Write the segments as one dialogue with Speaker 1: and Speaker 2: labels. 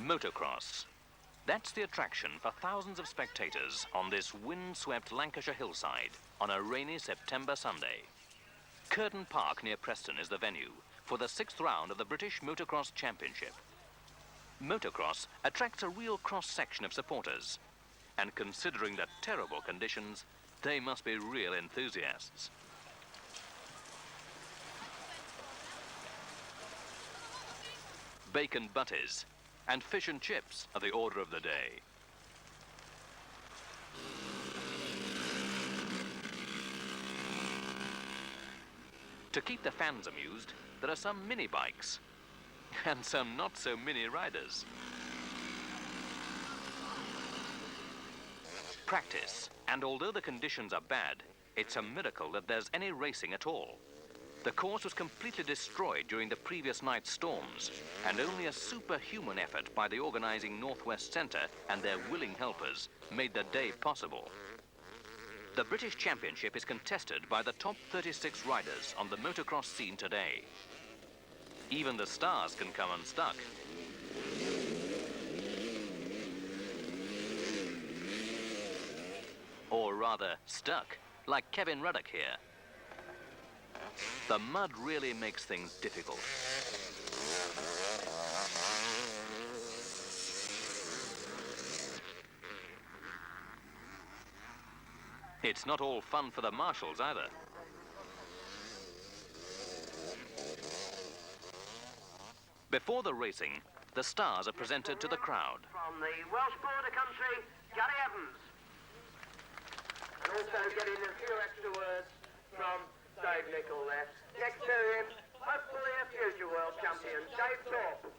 Speaker 1: Motocross. That's the attraction for thousands of spectators on this wind-swept Lancashire hillside on a rainy September Sunday. Curtain Park near Preston is the venue for the 6th round of the British Motocross Championship. Motocross attracts a real cross-section of supporters, and considering the terrible conditions, they must be real enthusiasts. Bacon butties and fish and chips are the order of the day. To keep the fans amused, there are some mini bikes and some not so mini riders. Practice, and although the conditions are bad, it's a miracle that there's any racing at all. The course was completely destroyed during the previous night's storms, and only a superhuman effort by the organizing Northwest Centre and their willing helpers made the day possible. The British Championship is contested by the top 36 riders on the motocross scene today. Even the stars can come unstuck. Or rather, stuck, like Kevin Ruddock here. The mud really makes things difficult. It's not all fun for the marshals either. Before the racing, the stars are presented to the crowd.
Speaker 2: From the Welsh border country, Gary Evans. And also getting a few extra words from Dave Nichol there. Next to him, hopefully a future world champion, Dave Thorpe.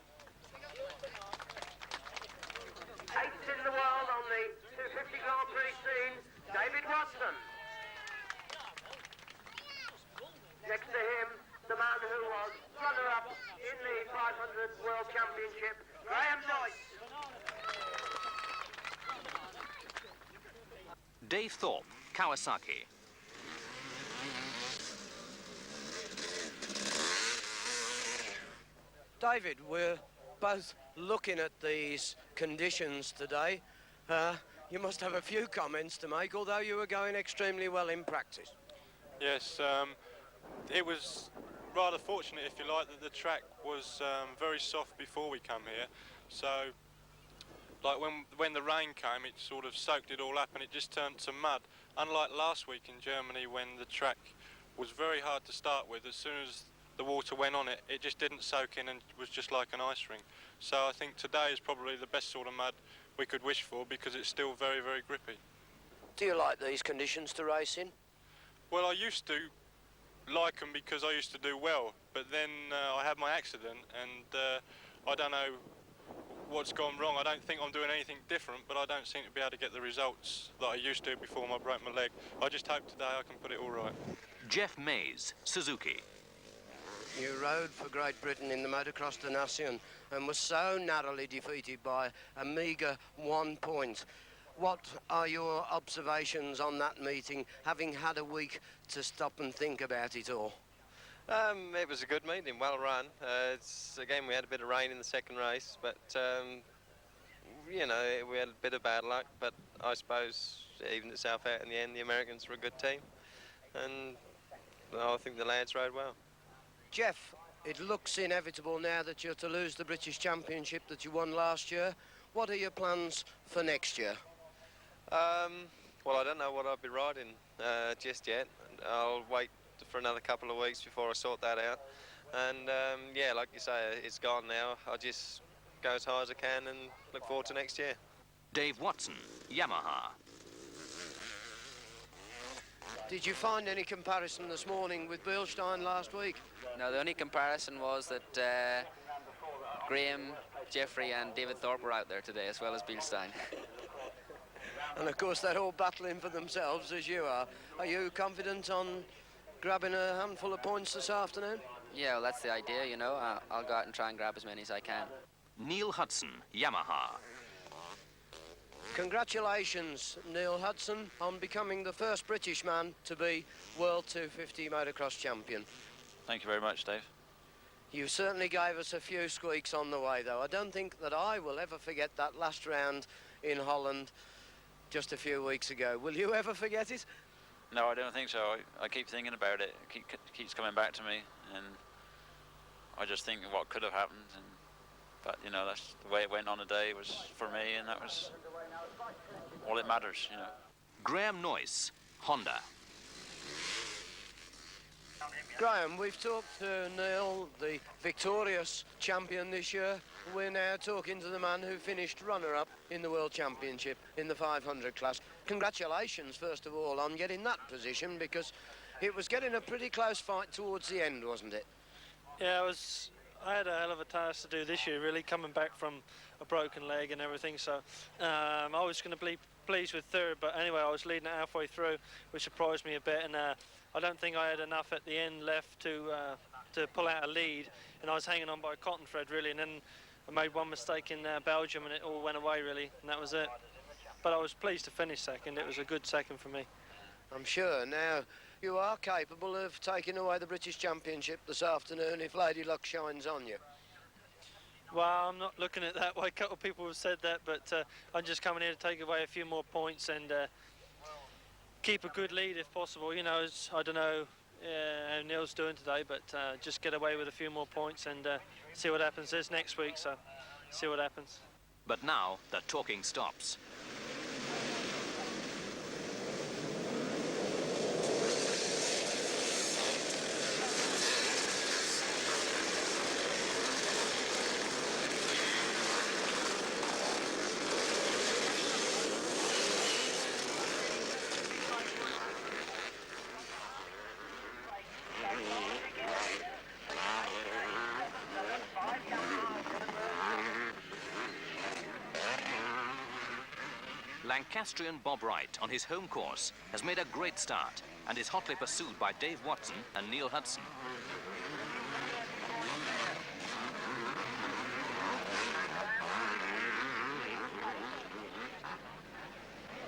Speaker 2: 8th in the world on the 250 Grand Prix scene, David Hudson. Next to him, the man who was runner-up in the 500 World Championship, Noyce.
Speaker 1: Dave Thorpe, Kawasaki.
Speaker 3: David, we're both looking at these conditions today. You must have a few comments to make, although you were going extremely well in practice.
Speaker 4: Yes, it was rather fortunate, if you like, that the track was very soft before we come here. So, like when the rain came, it sort of soaked it all up and it just turned to mud. Unlike last week in Germany, when the track was very hard to start with, as soon as the water went on it, it just didn't soak in and was just like an ice ring. So I think today is probably the best sort of mud we could wish for, because it's still very, very grippy.
Speaker 3: Do you like these conditions to race in?
Speaker 4: Well, I used to like them because I used to do well, but then I had my accident and I don't know what's gone wrong. I don't think I'm doing anything different, but I don't seem to be able to get the results that I used to before I broke my leg. I just hope today I can put it all right.
Speaker 1: Jeff Mays, Suzuki.
Speaker 3: You rode for Great Britain in the Motocross de Nation and was so narrowly defeated by a meagre 1 point. What are your observations on that meeting, having had a week to stop and think about it all?
Speaker 5: It was a good meeting, well run. Again, we had a bit of rain in the second race, but you know, we had a bit of bad luck, but I suppose even itself out in the end. The Americans were a good team, and well, I think the lads rode well.
Speaker 3: Jeff, it looks inevitable now that you're to lose the British Championship that you won last year. What are your plans for next year?
Speaker 5: Well, I don't know what I'll be riding just yet. I'll wait for another couple of weeks before I sort that out. And yeah, like you say, it's gone now. I'll just go as high as I can and look forward to next year.
Speaker 1: Dave Watson, Yamaha.
Speaker 3: Did you find any comparison this morning with Bilstein last week?
Speaker 6: No, the only comparison was that Graham, Jeffrey and David Thorpe were out there today, as well as Bilstein.
Speaker 3: And of course they're all battling for themselves as you are. Are you confident on grabbing a handful of points this afternoon?
Speaker 6: Yeah, well, that's the idea, you know. I'll go out and try and grab as many as I can.
Speaker 1: Neil Hudson, Yamaha.
Speaker 3: Congratulations, Neil Hudson, on becoming the first British man to be World 250 Motocross champion.
Speaker 7: Thank you very much, Dave.
Speaker 3: You certainly gave us a few squeaks on the way, though. I don't think that I will ever forget that last round in Holland just a few weeks ago. Will you ever forget it?
Speaker 7: No, I don't think so. I keep thinking about it. It keeps coming back to me, and I just think of what could have happened. But you know, that's the way it went on the day was for me, and that was all that matters. You know.
Speaker 1: Graham Noyce, Honda.
Speaker 3: Graham, we've talked to Neil, the victorious champion this year. We're now talking to the man who finished runner-up in the World Championship in the 500 class. Congratulations, first of all, on getting that position, because it was getting a pretty close fight towards the end, wasn't it?
Speaker 8: Yeah, I had a hell of a task to do this year, really, coming back from a broken leg and everything, so I was going to be pleased with third, but anyway, I was leading it halfway through, which surprised me a bit, and I don't think I had enough at the end left to pull out a lead, and I was hanging on by a cotton thread, really, and then I made one mistake in Belgium, and it all went away, really, and that was it. But I was pleased to finish second. It was a good second for me.
Speaker 3: I'm sure. Now, you are capable of taking away the British Championship this afternoon if Lady Luck shines on you.
Speaker 8: Well, I'm not looking at it that way. A couple of people have said that, but I'm just coming here to take away a few more points and keep a good lead if possible. You know, I don't know how Neil's doing today, but just get away with a few more points and see what happens. There's next week, so see what happens.
Speaker 1: But now the talking stops. Lancastrian Bob Wright, on his home course, has made a great start and is hotly pursued by Dave Watson and Neil Hudson.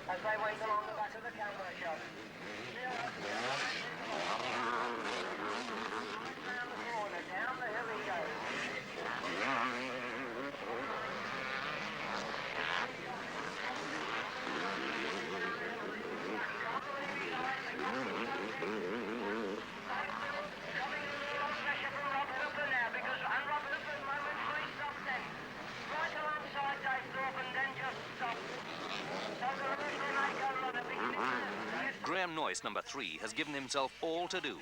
Speaker 2: As they wait along the back of the camera shot. Down the corner, down the hill he goes.
Speaker 1: Graham Noyce, number 3, has given himself all to do.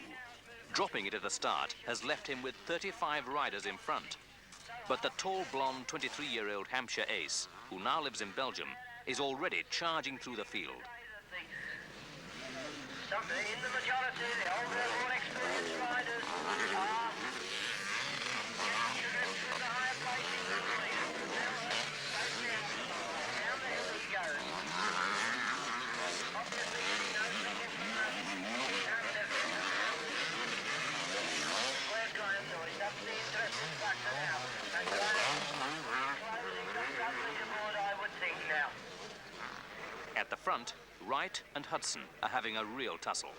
Speaker 1: Dropping it at the start has left him with 35 riders in front. But the tall, blonde, 23-year-old Hampshire ace, who now lives in Belgium, is already charging through the field.
Speaker 2: In the majority, the older, more experienced riders are to the higher placing than the leader. Down the hill he goes. Obviously, he knows the where's Graham Noyce? That's the interesting factor now. And Graham closing that leaderboard, I would think now.
Speaker 1: At the front, Wright and Hudson are having a real tussle.